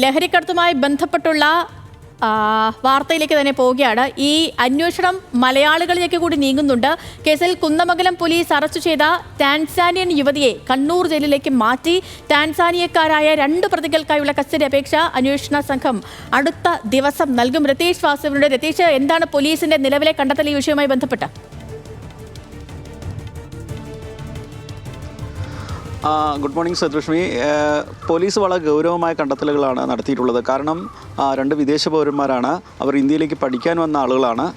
ലഹരിക്കടത്തുമായി ബന്ധപ്പെട്ടുള്ള വാർത്തയിലേക്ക് തന്നെ പോവുകയാണ്. ഈ അന്വേഷണം മലയാളികളിലേക്ക് കൂടി നീങ്ങുന്നുണ്ട്. കേസിൽ കുന്നമംഗലം പോലീസ് അറസ്റ്റ് ചെയ്ത ടാൻസാനിയൻ യുവതിയെ കണ്ണൂർ ജയിലിലേക്ക് മാറ്റി. ടാൻസാനിയക്കാരായ 2 പ്രതികൾക്കായുള്ള കസ്റ്റഡി അപേക്ഷ അന്വേഷണ സംഘം അടുത്ത ദിവസം നൽകും. രതീഷ് വാസുവിനോട്. രതീഷ്, എന്താണ് പോലീസിന്റെ നിലവിലെ കണ്ടെത്തൽ ഈ വിഷയവുമായി ബന്ധപ്പെട്ട്? Good morning Sathyalakshmi. പോലീസ് വളരെ ഗൗരവമായ കണ്ടെത്തലുകളാണ് നടത്തിയിട്ടുള്ളത്. കാരണം 2 വിദേശ പൗരന്മാരാണ്. അവർ ഇന്ത്യയിലേക്ക് പഠിക്കാൻ വന്ന ആളുകളാണ്.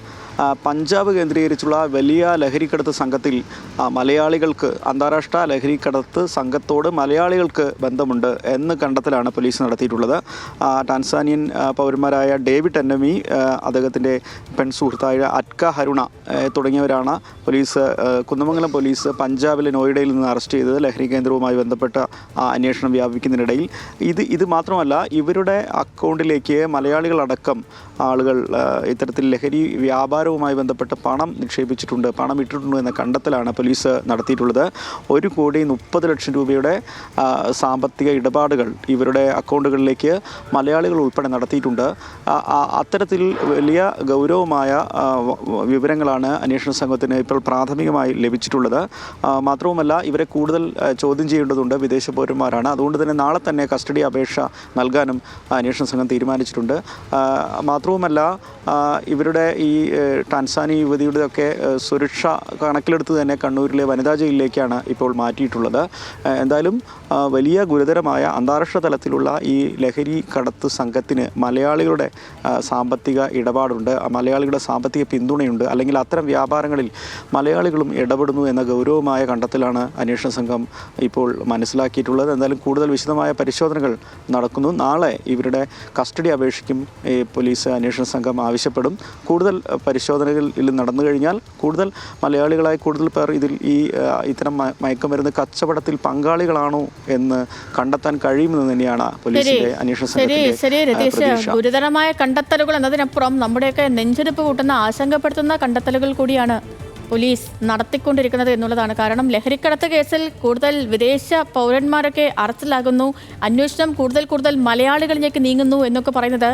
പഞ്ചാബ് കേന്ദ്രീകരിച്ചുള്ള വലിയ ലഹരിക്കടത്ത് സംഘത്തിൽ മലയാളികൾക്ക്, അന്താരാഷ്ട്ര ലഹരിക്കടത്ത് സംഘത്തോട് മലയാളികൾക്ക് ബന്ധമുണ്ട് എന്ന് കണ്ടെത്തലാണ് പോലീസ് നടത്തിയിട്ടുള്ളത്. ടാൻസാനിയൻ പൗരന്മാരായ ഡേവിഡ് എന്നമി, അദ്ദേഹത്തിൻ്റെ പെൺസുഹൃത്തായ അറ്റ്ക ഹരുണ തുടങ്ങിയവരാണ് കുന്നമംഗലം പോലീസ് പഞ്ചാബിലെ നോയിഡയിൽ നിന്ന് അറസ്റ്റ് ചെയ്തത്. ലഹരി കേന്ദ്രവുമായി ബന്ധപ്പെട്ട അന്വേഷണം വ്യാപിക്കുന്നതിനിടയിൽ ഇത് മാത്രമല്ല, ഇവരുടെ അക്കൗണ്ടിലേക്ക് മലയാളികളടക്കം ആളുകൾ ഇത്തരത്തിൽ ലഹരി വ്യാപാരവുമായി ബന്ധപ്പെട്ട് പണം നിക്ഷേപിച്ചിട്ടുണ്ട്, പണം ഇട്ടിട്ടുണ്ട് എന്ന കണ്ടെത്തലാണ് പോലീസ് നടത്തിയിട്ടുള്ളത്. 1,30,00,000 രൂപയുടെ സാമ്പത്തിക ഇടപാടുകൾ ഇവരുടെ അക്കൗണ്ടുകളിലേക്ക് മലയാളികൾ ഉൾപ്പെടെ നടത്തിയിട്ടുണ്ട്. അത്തരത്തിൽ വലിയ ഗൗരവമായ വിവരങ്ങളാണ് അന്വേഷണ സംഘത്തിന് ഇപ്പോൾ പ്രാഥമികമായി ലഭിച്ചിട്ടുള്ളത്. മാത്രവുമല്ല, ഇവരെ കൂടുതൽ ചോദ്യം ചെയ്യേണ്ടതുണ്ട്. വിദേശ പൗരന്മാരാണ്. അതുകൊണ്ട് തന്നെ നാളെ തന്നെ കസ്റ്റഡി അപേക്ഷ നൽകാനും അന്വേഷണ സംഘം തീരുമാനിച്ചിട്ടുണ്ട്. മാത്രവുമല്ല, ഇവരുടെ ഈ ടാൻസാനിയ യുവതിയുടെയൊക്കെ സുരക്ഷ കണക്കിലെടുത്ത് തന്നെ കണ്ണൂരിലെ വനിതാ ജയിലിലേക്കാണ് ഇപ്പോൾ മാറ്റിയിട്ടുള്ളത്. എന്തായാലും വലിയ ഗുരുതരമായ അന്താരാഷ്ട്ര തലത്തിലുള്ള ഈ ലഹരി കടത്ത് സംഘത്തിന് മലയാളികളുടെ സാമ്പത്തിക ഇടപാടുണ്ട്, മലയാളികളുടെ സാമ്പത്തിക പിന്തുണയുണ്ട്, അല്ലെങ്കിൽ അത്തരം വ്യാപാരങ്ങളിൽ മലയാളികളും ഇടപെടുന്നു എന്ന ഗൗരവമായ കണ്ടെത്തലാണ് അന്വേഷണ സംഘം ഇപ്പോൾ മനസ്സിലാക്കിയിട്ടുള്ളത്. എന്തായാലും കൂടുതൽ വിശദമായ പരിശോധനകൾ നടക്കുന്നു. നാളെ ഇവരുടെ കസ്റ്റഡി അപേക്ഷയ്ക്കും പോലീസ് അന്വേഷണ സംഘം ആവശ്യപ്പെടും. കൂടുതൽ പരിശോധനകൾ നടന്നു കഴിഞ്ഞാൽ കൂടുതൽ മലയാളികളായി കൂടുതൽ പേർ ഇത്തരം മയക്കുമരുന്ന് കച്ചവടത്തിൽ പങ്കാളികളാണോ എന്ന് കണ്ടെത്താൻ കഴിയുമെന്ന് തന്നെയാണ് പോലീസിന്റെ അന്വേഷണ സംഘത്തിന്റെ ഗുരുതരമായ കണ്ടെത്തലുകൾ എന്നതിനപ്പുറം നമ്മുടെയൊക്കെ നെഞ്ചെടുപ്പ് കൂട്ടുന്ന, ആശങ്കപ്പെടുത്തുന്ന കണ്ടെത്തലുകൾ കൂടിയാണ് പോലീസ് നടത്തിക്കൊണ്ടിരിക്കുന്നത് എന്നുള്ളതാണ്. കാരണം ലഹരിക്കടത്ത് കേസിൽ കൂടുതൽ വിദേശ പൗരന്മാരൊക്കെ അറസ്റ്റിലാകുന്നു, അന്വേഷണം കൂടുതൽ മലയാളികളിലേക്ക് നീങ്ങുന്നു എന്നൊക്കെ പറയുന്നത്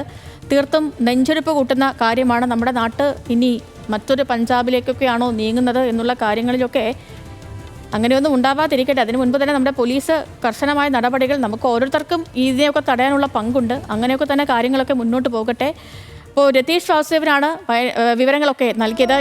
തീർത്തും നെഞ്ചെടുപ്പ് കൂട്ടുന്ന കാര്യമാണ്. നമ്മുടെ നാട്ട് ഇനി മറ്റൊരു പഞ്ചാബിലേക്കൊക്കെയാണോ നീങ്ങുന്നത് എന്നുള്ള കാര്യങ്ങളിലൊക്കെ അങ്ങനെയൊന്നും ഉണ്ടാവാതിരിക്കട്ടെ. അതിനു മുൻപ് തന്നെ നമ്മുടെ പോലീസ് കർശനമായ നടപടികൾ, നമുക്ക് ഓരോരുത്തർക്കും ഇതിനെയൊക്കെ തടയാനുള്ള പങ്കുണ്ട്. അങ്ങനെയൊക്കെ തന്നെ കാര്യങ്ങളൊക്കെ മുന്നോട്ട് പോകട്ടെ. ഇപ്പോൾ രതീഷ് വാസുദേവനാണ് വിവരങ്ങളൊക്കെ നൽകിയത്.